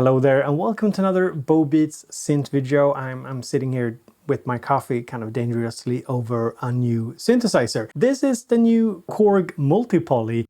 Hello there and welcome to another BoBeats synth video. I'm sitting here with my coffee kind of dangerously over a new synthesizer. This is the new KORG Multipoly.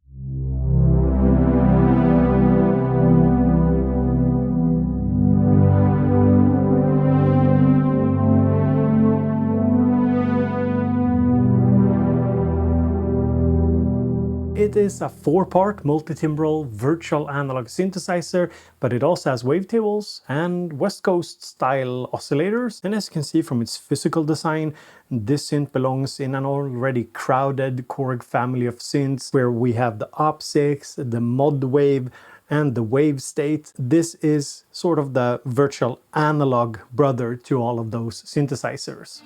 It is a 4-part multitimbral virtual analog synthesizer, but it also has wavetables and West Coast style oscillators. And as you can see from its physical design, this synth belongs in an already crowded KORG family of synths where we have the op6, the mod wave, and the wave state. This is sort of the virtual analog brother to all of those synthesizers.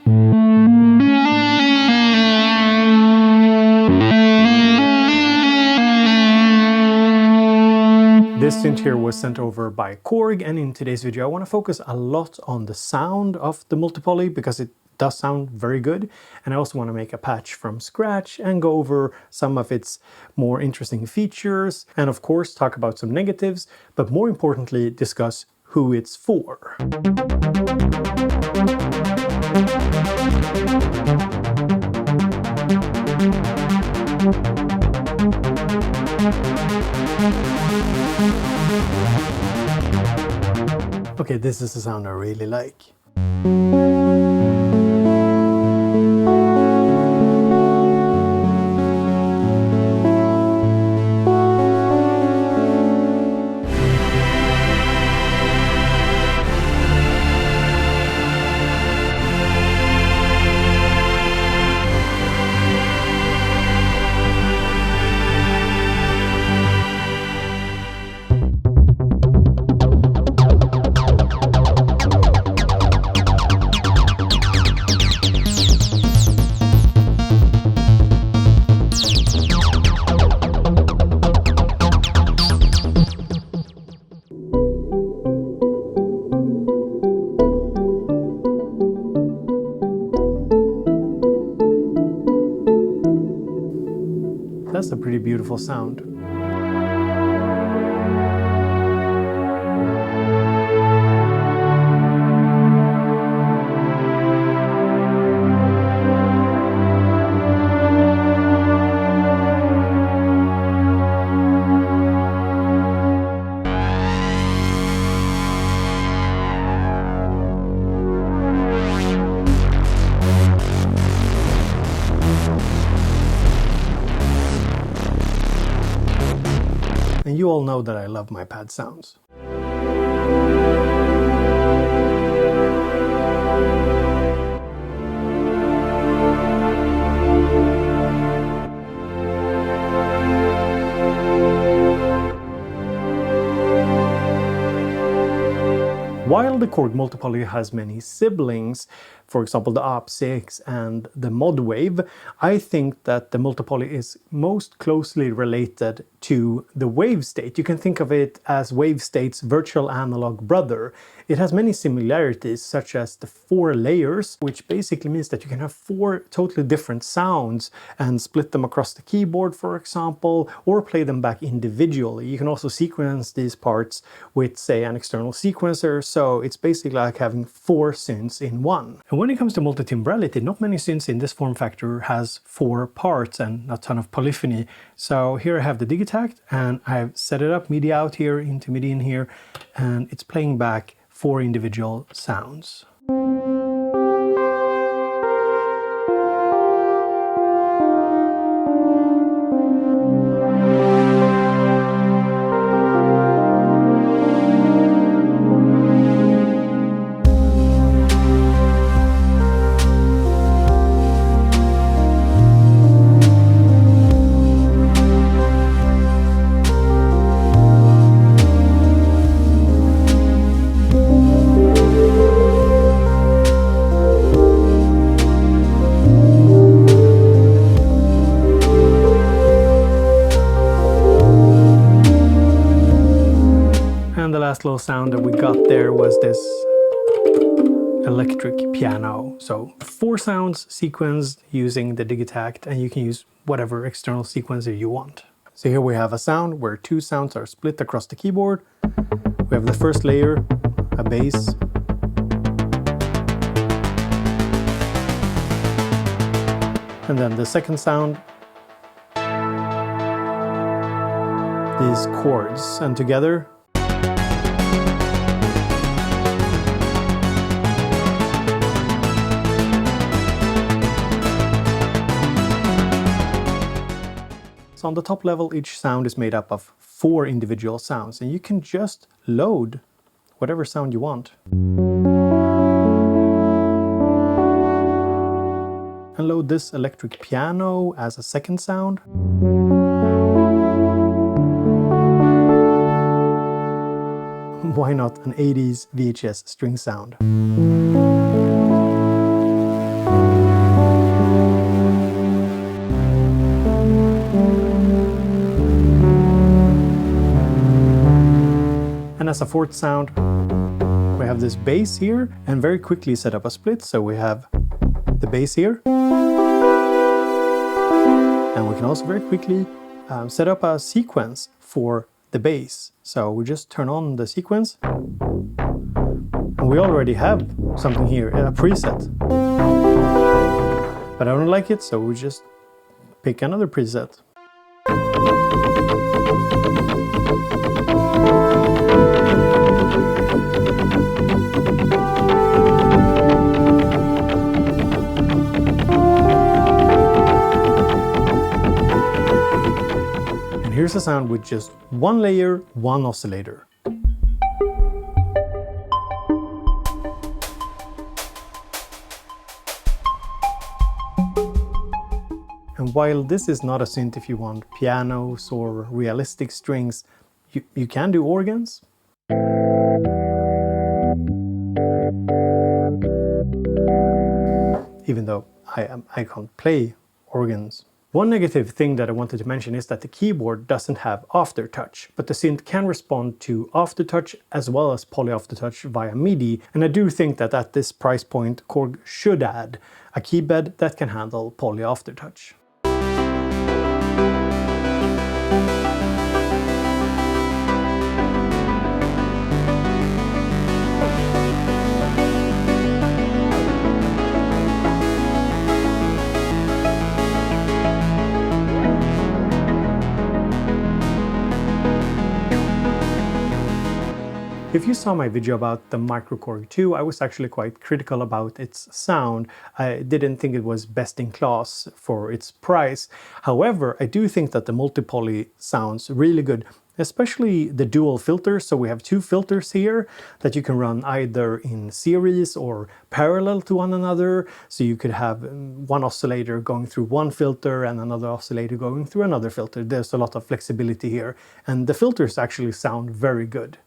This synth here was sent over by KORG, and in today's video I want to focus a lot on the sound of the Multipoly because it does sound very good, and I also want to make a patch from scratch and go over some of its more interesting features and of course talk about some negatives, but more importantly discuss who it's for. Okay, this is the sound I really like. That's a pretty beautiful sound. And you all know that I love my pad sounds. While the KORG Multipoly has many siblings, for example the op6 and the mod wave, I think that the Multipoly is most closely related to the wave state. You can think of it as wave state's virtual analog brother. It has many similarities, such as the 4 layers, which basically means that you can have 4 totally different sounds and split them across the keyboard, for example, or play them back individually. You can also sequence these parts with, say, an external sequencer, so it's basically like having 4 synths in one. And when it comes to multitimbrality, not many synths in this form factor has 4 parts and a ton of polyphony. So here I have the Digitact, and I've set it up MIDI out here into MIDI in here, and it's playing back 4 individual sounds. Last little sound that we got there was this electric piano. So 4 sounds sequenced using the Digitact, and you can use whatever external sequencer you want. So here we have a sound where two sounds are split across the keyboard. We have the first layer, a bass. And then the second sound, these chords, and together so on the top level, each sound is made up of 4 individual sounds, and you can just load whatever sound you want. And load this electric piano as a second sound. Why not an 80s VHS string sound? And as a fourth sound, we have this bass here, and very quickly set up a split. So we have the bass here. And we can also very quickly set up a sequence for the bass. So we just turn on the sequence. And we already have something here, a preset. But I don't like it, so we just pick another preset. Here's a sound with just one layer, one oscillator. And while this is not a synth if you want pianos or realistic strings, you can do organs. Even though I can't play organs. One negative thing that I wanted to mention is that the keyboard doesn't have aftertouch, but the synth can respond to aftertouch as well as poly aftertouch via MIDI, and I do think that at this price point KORG should add a keybed that can handle poly aftertouch. If you saw my video about the Micro KORG 2, I was actually quite critical about its sound. I didn't think it was best in class for its price. However, I do think that the Multipoly sounds really good, especially the dual filters. So we have 2 filters here that you can run either in series or parallel to one another. So you could have one oscillator going through one filter and another oscillator going through another filter. There's a lot of flexibility here, and the filters actually sound very good.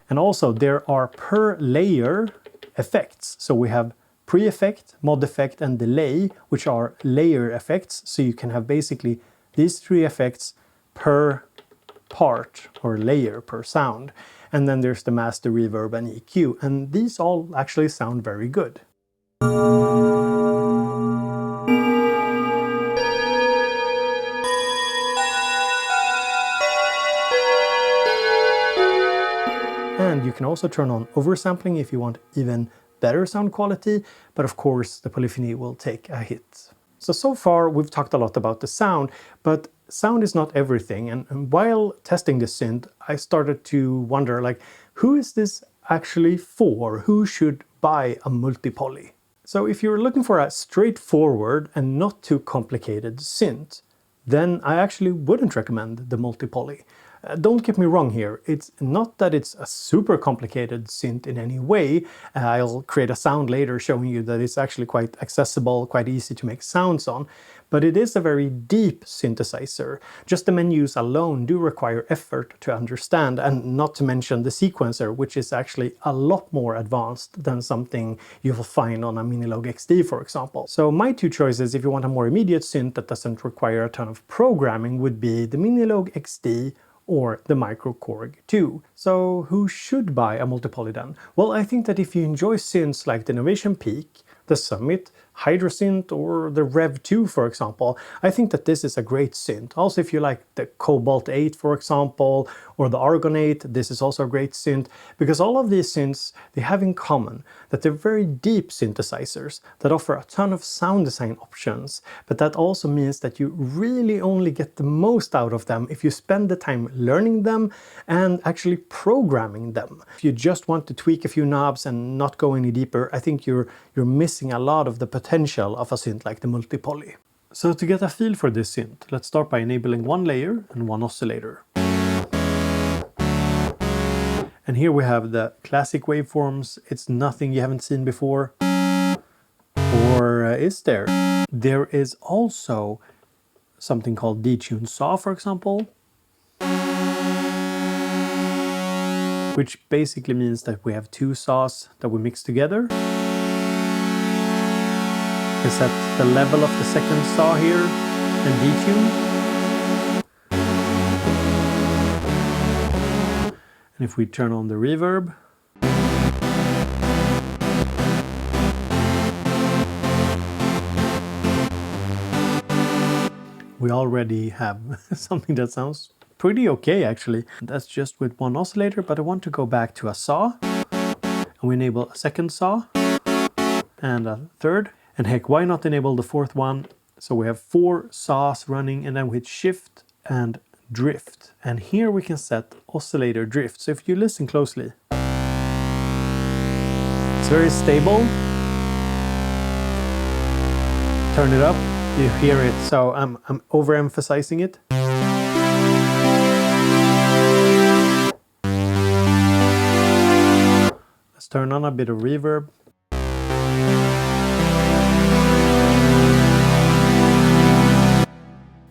And also there are per layer effects. So we have pre-effect, mod effect and delay, which are layer effects. So you can have basically these 3 effects per part or layer per sound. And then there's the master, reverb and EQ, and these all actually sound very good. And you can also turn on oversampling if you want even better sound quality, but of course the polyphony will take a hit. So far we've talked a lot about the sound, but sound is not everything, and while testing this synth I started to wonder, like, who is this actually for? Who should buy a Multipoly? So if you're looking for a straightforward and not too complicated synth, then I actually wouldn't recommend the Multipoly. Don't get me wrong here, it's not that it's a super complicated synth in any way. I'll create a sound later showing you that it's actually quite accessible, quite easy to make sounds on, but it is a very deep synthesizer. Just the menus alone do require effort to understand, and not to mention the sequencer, which is actually a lot more advanced than something you will find on a Minilogue XD, for example. So my 2 choices, if you want a more immediate synth that doesn't require a ton of programming, would be the Minilogue XD or the Micro KORG 2. So who should buy a Multipoly then? Well, I think that if you enjoy synths like the Innovation Peak, the Summit, Hydrosynth, or the Rev 2, for example, I think that this is a great synth. Also, if you like the Cobalt 8, for example, or the Argon 8, this is also a great synth, because all of these synths, they have in common that they're very deep synthesizers that offer a ton of sound design options, but that also means that you really only get the most out of them if you spend the time learning them and actually programming them. If you just want to tweak a few knobs and not go any deeper, I think you're missing a lot of the potential of a synth like the Multipoly. So to get a feel for this synth, let's start by enabling one layer and one oscillator. And here we have the classic waveforms. It's nothing you haven't seen before. Or is there? There is also something called detune saw, for example, which basically means that we have two saws that we mix together. You can set the level of the second saw here and detune. And if we turn on the reverb, we already have something that sounds pretty okay actually. That's just with one oscillator, but I want to go back to a saw. And we enable a second saw and a third. And heck, why not enable the fourth one? So we have 4 saws running, and then we hit shift and drift. And here we can set oscillator drift. So if you listen closely, it's very stable. Turn it up, you hear it. So I'm overemphasizing it. Let's turn on a bit of reverb.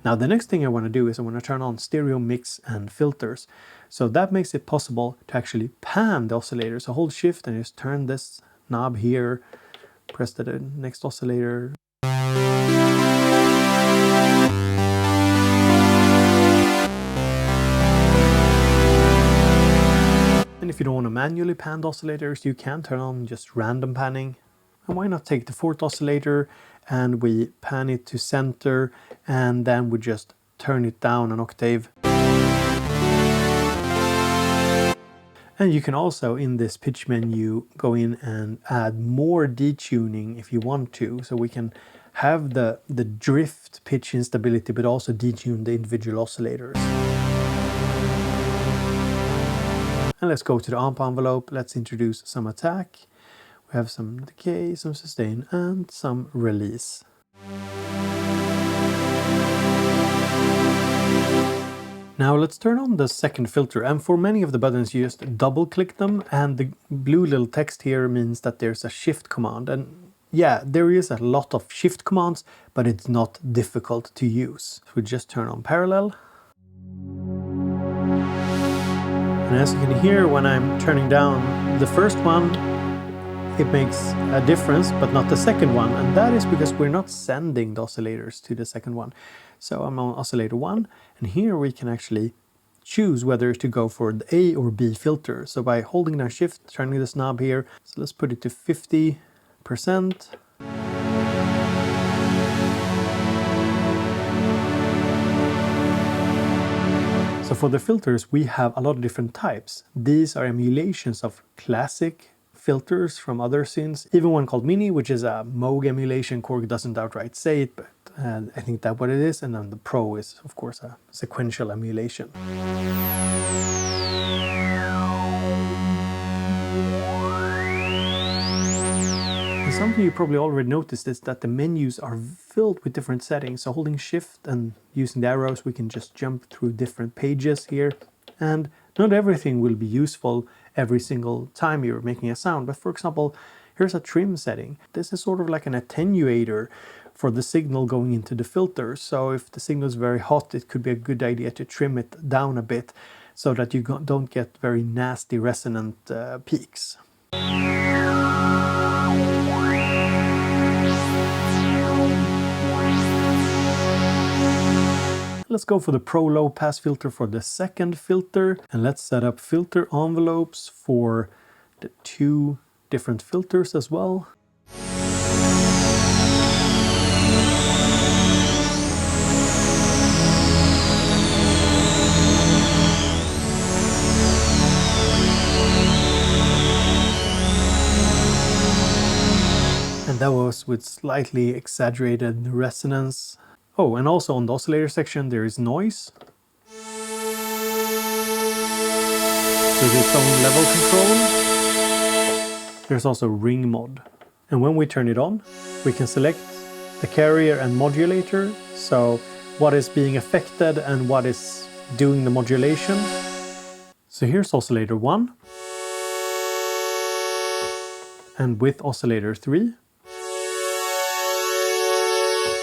Now the next thing I want to do is I want to turn on stereo mix and filters. So that makes it possible to actually pan the oscillator. So hold shift and just turn this knob here, press the next oscillator. And if you don't want to manually pan the oscillators, you can turn on just random panning. And why not take the 4th oscillator and we pan it to center, and then we just turn it down an octave. And you can also, in this pitch menu, go in and add more detuning if you want to. So we can have the drift pitch instability, but also detune the individual oscillators. And let's go to the amp envelope. Let's introduce some attack. We have some decay, some sustain, and some release. Now let's turn on the second filter, and for many of the buttons you just double click them, and the blue little text here means that there's a shift command. And yeah, there is a lot of shift commands, but it's not difficult to use. So we just turn on parallel. And as you can hear, when I'm turning down the first one, it makes a difference, but not the second one. And that is because we're not sending the oscillators to the second one. So I'm on oscillator 1, and here we can actually choose whether to go for the A or B filter. So by holding down shift, turning this knob here, so let's put it to 50%. So for the filters, we have a lot of different types. These are emulations of classic filters from other synths. Even one called Mini, which is a Moog emulation. KORG doesn't outright say it, but I think that's what it is. And then the Pro is, of course, a sequential emulation. And something you probably already noticed is that the menus are filled with different settings. So holding shift and using the arrows, we can just jump through different pages here. And not everything will be useful every single time you're making a sound. But for example, here's a trim setting. This is sort of like an attenuator for the signal going into the filter. So if the signal is very hot, it could be a good idea to trim it down a bit so that you don't get very nasty resonant peaks. let's go for the Pro Low Pass filter for the second filter. And let's set up filter envelopes for the 2 different filters as well. And that was with slightly exaggerated resonance. Oh, and also on the oscillator section there is noise with its own level control. There's also ring mod. And when we turn it on, we can select the carrier and modulator. So what is being affected and what is doing the modulation. So here's oscillator 1. And with oscillator 3.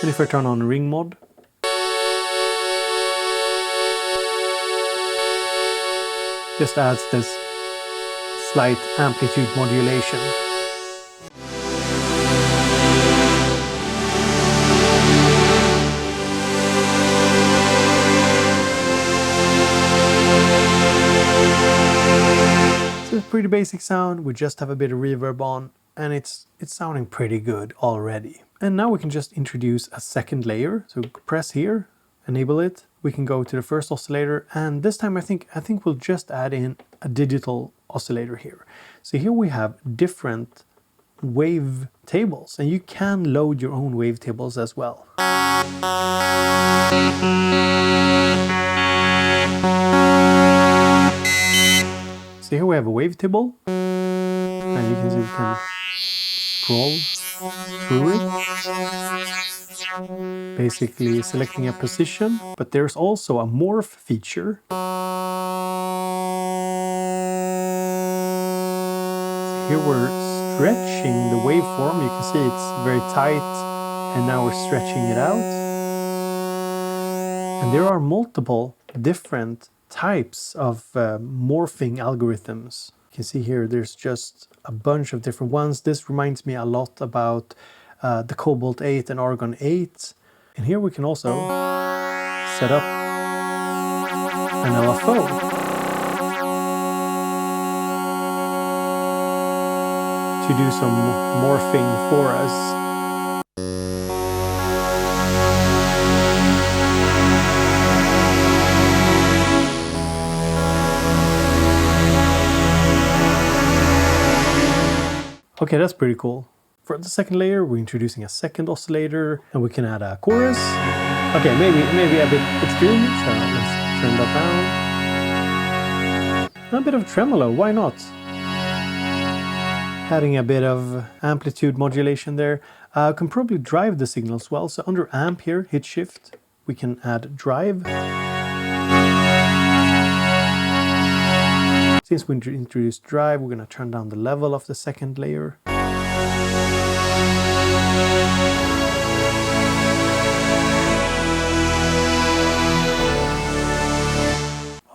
And if I turn on ring mod, just adds this slight amplitude modulation. It's a pretty basic sound, we just have a bit of reverb on, and it's sounding pretty good already. And now we can just introduce a second layer. So press here, enable it. We can go to the first oscillator, and this time I think we'll just add in a digital oscillator here. So here we have different wave tables, and you can load your own wave tables as well. So here we have a wave table, and you can see we can scroll through it, basically selecting a position, but there's also a morph feature. So here we're stretching the waveform. You can see it's very tight, and now we're stretching it out. And there are multiple different types of morphing algorithms. You can see here there's just a bunch of different ones. This reminds me a lot about the Cobalt 8 and Argon 8. And here we can also set up an LFO. To do some morphing for us. Okay, that's pretty cool. For the second layer, we're introducing a second oscillator, and we can add a chorus. Okay, maybe a bit extreme, so let's turn that down. A bit of tremolo, why not? Adding a bit of amplitude modulation there. Can probably drive the signal as well. So under amp here, hit shift, we can add drive. Since we introduced drive, we're going to turn down the level of the second layer.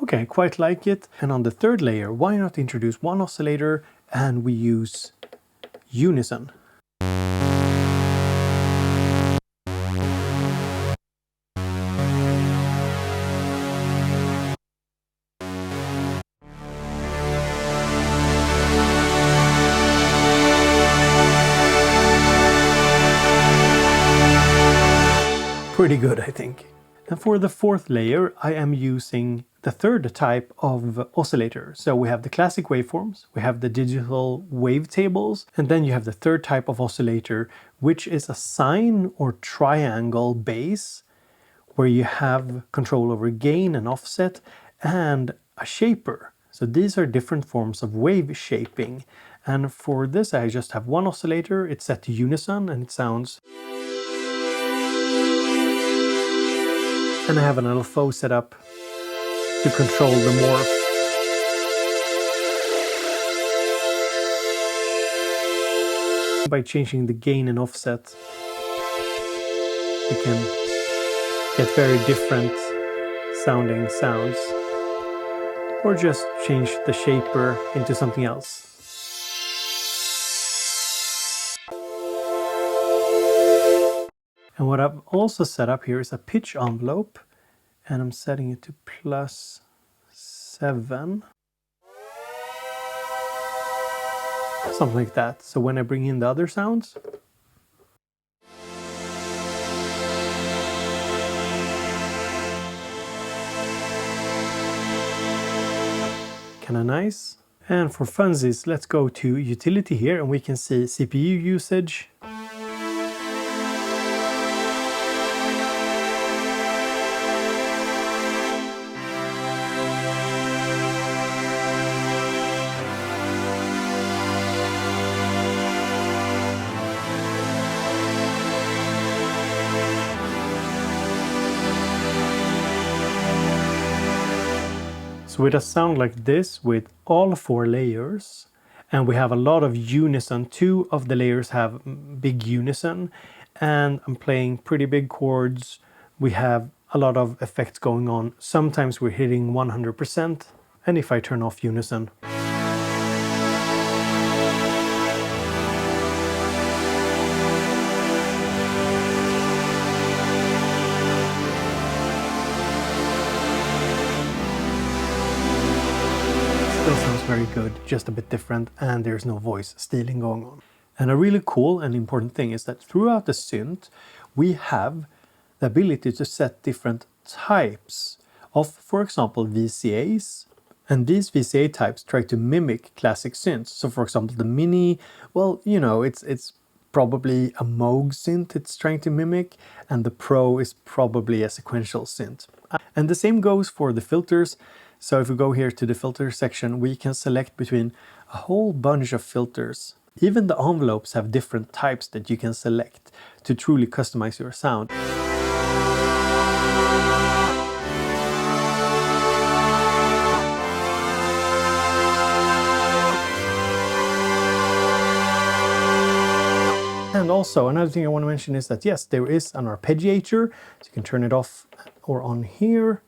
Okay, quite like it. And on the third layer, why not introduce one oscillator and we use unison. Pretty good, I think. And for the fourth layer, I am using the third type of oscillator. So we have the classic waveforms, we have the digital wavetables, and then you have the third type of oscillator, which is a sine or triangle base, where you have control over gain and offset, and a shaper. So these are different forms of wave shaping. And for this, I just have one oscillator, it's set to unison, and it sounds... And I have an LFO set up to control the morph. By changing the gain and offset, we can get very different sounding sounds. Or just change the shaper into something else. And what I've also set up here is a pitch envelope, and I'm setting it to +7. Something like that. So when I bring in the other sounds, kinda nice. And for funsies, let's go to utility here and we can see CPU usage. So with a sound like this, with all 4 layers, and we have a lot of unison, 2 of the layers have big unison, and I'm playing pretty big chords, we have a lot of effects going on. Sometimes we're hitting 100%, and if I turn off unison, still sounds very good, just a bit different, and there's no voice stealing going on. And a really cool and important thing is that throughout the synth, we have the ability to set different types of, for example, VCAs. And these VCA types try to mimic classic synths. So for example, the Mini, well, you know, it's probably a Moog synth it's trying to mimic, and the Pro is probably a sequential synth. And the same goes for the filters. So if we go here to the filter section, we can select between a whole bunch of filters. Even the envelopes have different types that you can select to truly customize your sound. And also another thing I want to mention is that yes, there is an arpeggiator, so you can turn it off or on here.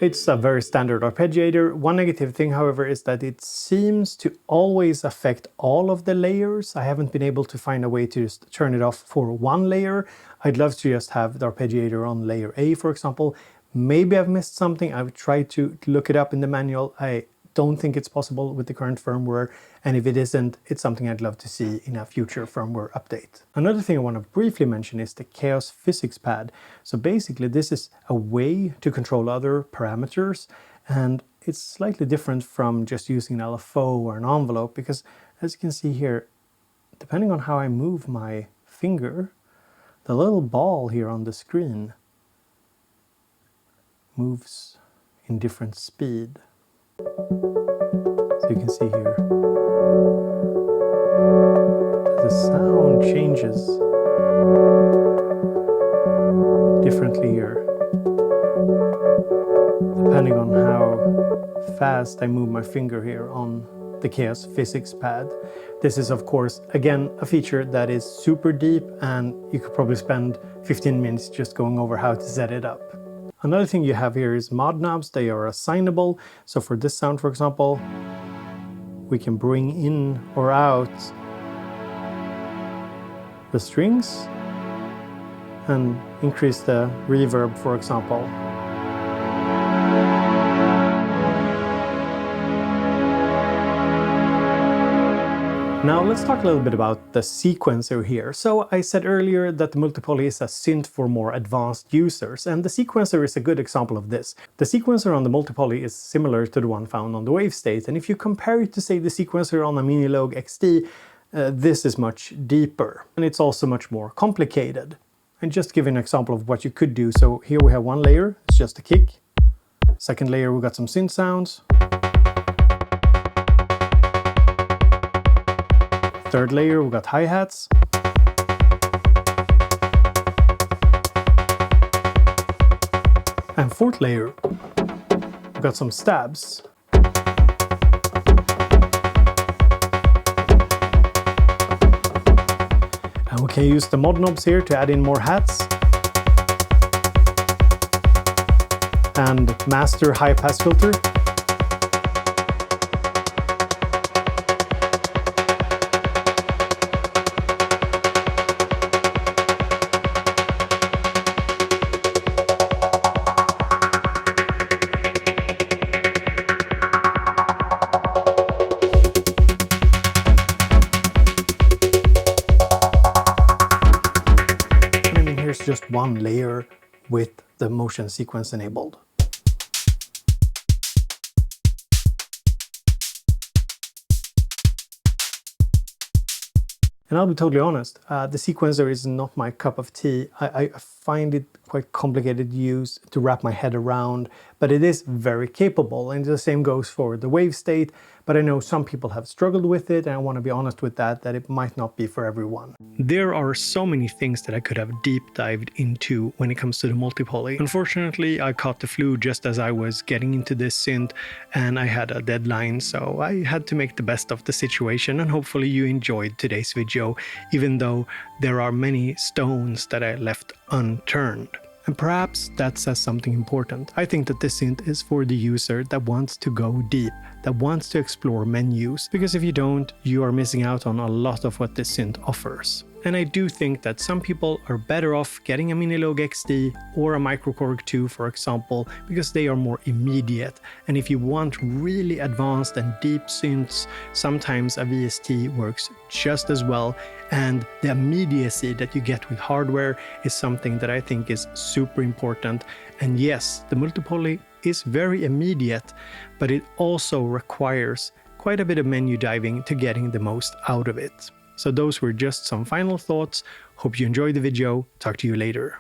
It's a very standard arpeggiator. One negative thing, however, is that it seems to always affect all of the layers. I haven't been able to find a way to just turn it off for one layer. I'd love to just have the arpeggiator on layer A, for example. Maybe I've missed something. I've tried to look it up in the manual. I don't think it's possible with the current firmware, and if it isn't, it's something I'd love to see in a future firmware update. Another thing I want to briefly mention is the Chaos Physics pad. So basically this is a way to control other parameters, and it's slightly different from just using an LFO or an envelope, because as you can see here, depending on how I move my finger, the little ball here on the screen moves in different speed. So you can see here, the sound changes differently here, depending on how fast I move my finger here on the Chaos Physics pad. This is of course, again, a feature that is super deep, and you could probably spend 15 minutes just going over how to set it up. Another thing you have here is mod knobs. They are assignable. So for this sound, for example, we can bring in or out the strings and increase the reverb, for example. Now let's talk a little bit about the sequencer here. So I said earlier that the Multipoly is a synth for more advanced users, and the sequencer is a good example of this. The sequencer on the Multipoly is similar to the one found on the Wavestate, and if you compare it to, say, the sequencer on a Minilogue XD, this is much deeper, and it's also much more complicated. And just to give you an example of what you could do, so here we have one layer, it's just a kick. Second layer, we got some synth sounds. Third layer, we got hi-hats. And fourth layer, we got some stabs. And we can use the mod knobs here to add in more hats. And master high pass filter. here's just one layer with the motion sequence enabled. And I'll be totally honest, the sequencer is not my cup of tea. I find it quite complicated to use, to wrap my head around, but it is very capable, and the same goes for the wave state. But I know some people have struggled with it, and I want to be honest with that it might not be for everyone. There are so many things that I could have deep dived into when it comes to the Multipoly. Unfortunately, I caught the flu just as I was getting into this synth, and I had a deadline, so I had to make the best of the situation, and hopefully you enjoyed today's video, even though there are many stones that I left unturned. And perhaps that says something important. I think that this synth is for the user that wants to go deep, that wants to explore menus, because if you don't, you are missing out on a lot of what this synth offers. And I do think that some people are better off getting a Minilogue XD or a Micro KORG 2, for example, because they are more immediate. And if you want really advanced and deep synths, sometimes a VST works just as well. And the immediacy that you get with hardware is something that I think is super important. And yes, the Multipoly is very immediate, but it also requires quite a bit of menu diving to getting the most out of it. So those were just some final thoughts. Hope you enjoyed the video. Talk to you later.